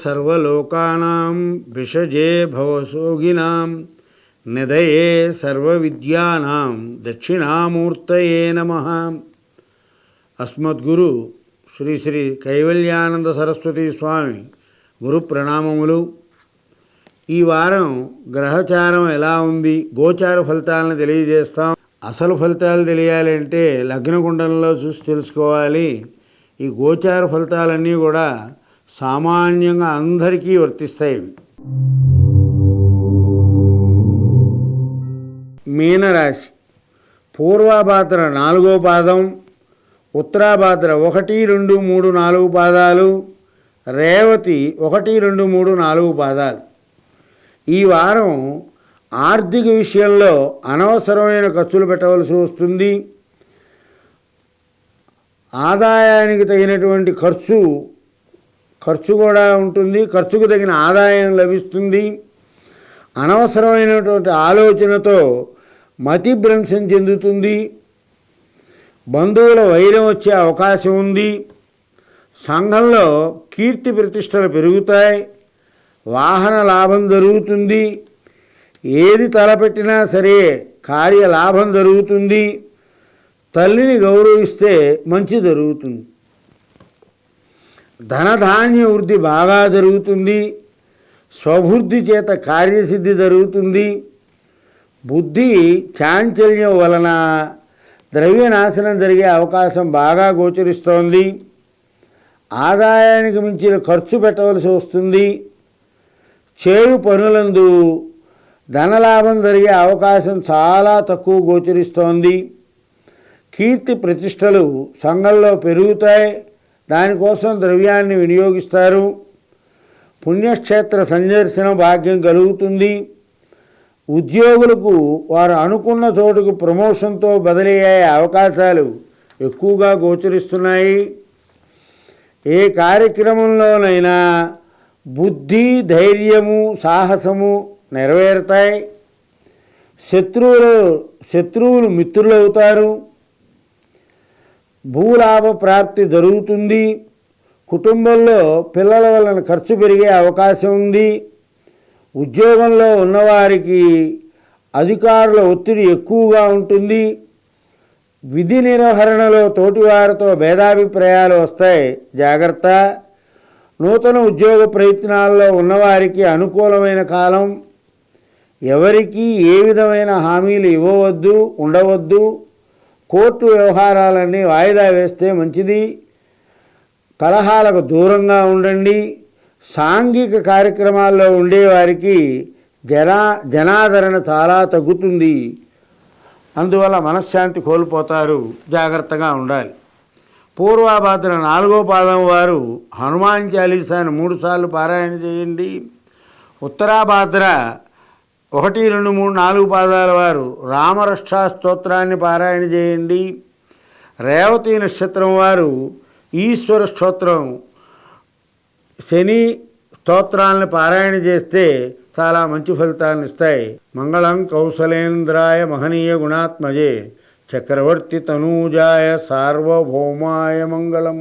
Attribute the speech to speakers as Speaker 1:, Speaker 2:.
Speaker 1: సర్వలోకానాం విషజే భవసోగినాం నిధయే సర్వవిద్యానాం దక్షిణామూర్తయే నమః. అస్మద్గురు శ్రీ శ్రీ కైవల్యానంద సరస్వతి స్వామి గురు ప్రణామములు. ఈ వారం గ్రహచారం ఎలా ఉంది, గోచార ఫలితాలను తెలియజేస్తాం. అసలు ఫలితాలు తెలియాలంటే లగ్నకుండంలో చూసి తెలుసుకోవాలి. ఈ గోచార ఫలితాలన్నీ కూడా సామాన్యంగా అందరికీ వర్తిస్తాయి. మీనరాశి పూర్వాభాద్ర 4వ పాదం, ఉత్తరాభాద్ర 1, 2, 3, 4 పాదాలు, రేవతి 1, 2, 3, 4 పాదాలు. ఈ వారం ఆర్థిక విషయంలో అనవసరమైన ఖర్చులు పెట్టవలసి వస్తుంది. ఆదాయానికి తగినటువంటి ఖర్చు కూడా ఉంటుంది. ఖర్చుకు తగిన ఆదాయం లభిస్తుంది. అనవసరమైనటువంటి ఆలోచనతో మతిభ్రంశం చెందుతుంది. బంధువుల వైరం వచ్చే అవకాశం ఉంది. సంఘంలో కీర్తి ప్రతిష్టలు పెరుగుతాయి. వాహన లాభం జరుగుతుంది. ఏది తలపెట్టినా సరే కార్యలాభం జరుగుతుంది. తల్లిని గౌరవిస్తే మంచి జరుగుతుంది. ధనధాన్య వృద్ధి బాగా జరుగుతుంది. స్వబుద్ధి చేత కార్యసిద్ధి జరుగుతుంది. బుద్ధి చాంచల్యం వలన ద్రవ్యనాశనం జరిగే అవకాశం బాగా గోచరిస్తోంది. ఆదాయానికి మించిన ఖర్చు పెట్టవలసి వస్తుంది. చేయు పనులందు ధనలాభం జరిగే అవకాశం చాలా తక్కువ గోచరిస్తోంది. కీర్తి ప్రతిష్టలు సంఘంలో పెరుగుతాయి. దానికోసం ద్రవ్యాన్ని వినియోగిస్తారు. పుణ్యక్షేత్ర సందర్శన భాగ్యం కలుగుతుంది. ఉద్యోగులకు వారు అనుకున్న చోటుకు ప్రమోషన్తో బదిలీ అయ్యే అవకాశాలు ఎక్కువగా గోచరిస్తున్నాయి. ఏ కార్యక్రమంలోనైనా బుద్ధి, ధైర్యము, సాహసము నెరవేరుతాయి. శత్రువులు మిత్రులవుతారు. భూలాభ ప్రాప్తి జరుగుతుంది. కుటుంబంలో పిల్లల వలన ఖర్చు పెరిగే అవకాశం ఉంది. ఉద్యోగంలో ఉన్నవారికి అధికారుల ఒత్తిడి ఎక్కువగా ఉంటుంది. విధి నిర్వహణలో తోటివారితో భేదాభిప్రాయాలు వస్తాయి, జాగ్రత్త. నూతన ఉద్యోగ ప్రయత్నాల్లో ఉన్నవారికి అనుకూలమైన కాలం. ఎవరికీ ఏ విధమైన హామీలు ఇవ్వవద్దు, ఉండవద్దు. కోర్టు వ్యవహారాలన్నీ వాయిదా వేస్తే మంచిది. కలహాలకు దూరంగా ఉండండి. సాంఘిక కార్యక్రమాల్లో ఉండేవారికి జనాదరణ చాలా తగ్గుతుంది. అందువల్ల మనశ్శాంతి కోల్పోతారు, జాగ్రత్తగా ఉండాలి. పూర్వాభాద్ర 4వ పాదం వారు హనుమాన్ చాలీసాను 3 సార్లు పారాయణ చేయండి. ఉత్తరాభాద్ర 1, 2, 3, 4 పాదాల వారు రామరక్షా స్తోత్రాన్ని పారాయణ చేయండి. రేవతి నక్షత్రం వారు ఈశ్వర స్తోత్రం, శని స్తోత్రాలను పారాయణ చేస్తే చాలా మంచి ఫలితాలను ఇస్తాయి. మంగళం కౌసలేంద్రాయ మహనీయ గుణాత్మజే చక్రవర్తి తనూజాయ సార్వభౌమాయ మంగళం.